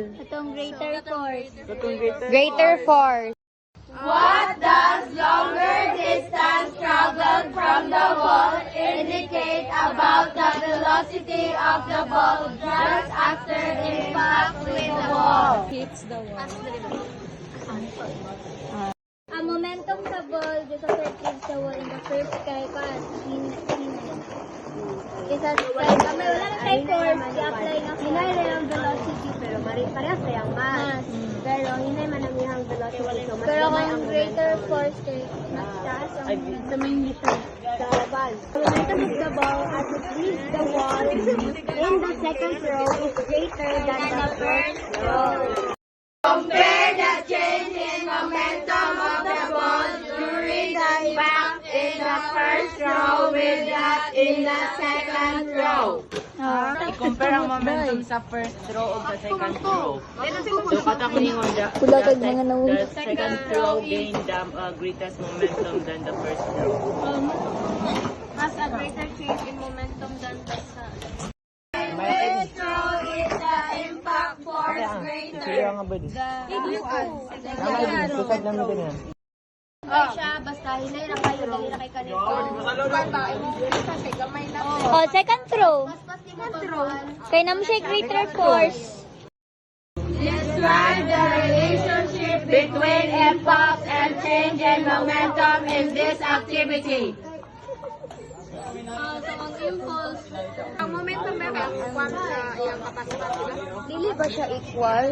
Atong greater force. Greater force. What does longer distance traveled from the ball indicate about the velocity of the ball just after impact with the ball? Ang momentum sa ball just after it hits the wall in the first kay kan isa kay kami wala na kay force i-apply na hinay na yung velocity pero parehas na yung mass. Pero hinay man ang iyang velocity so mas gamay ang greater force kay mas taas ang sa main mission sa ball. Momentum of the ball as it leaves the wall in the second row is greater than the first row. Compare the change in momentum of the ball during the impact in the first row with that in the second row. I-compare ang momentum sa first row o sa second row. So, katakuningon the second row gained the greatest momentum than the first row. Has a greater change in momentum than the sun. First row is the impact force greater. Siya, basta hinay na kayo, dali na kay kanito. Oh, second row. Second row. Kay naman siya greater force. Describe the relationship between impact and change in momentum in this activity. So, ang impulse, ang momentum ba kung sa iyang kapasitas, dili ba siya equal?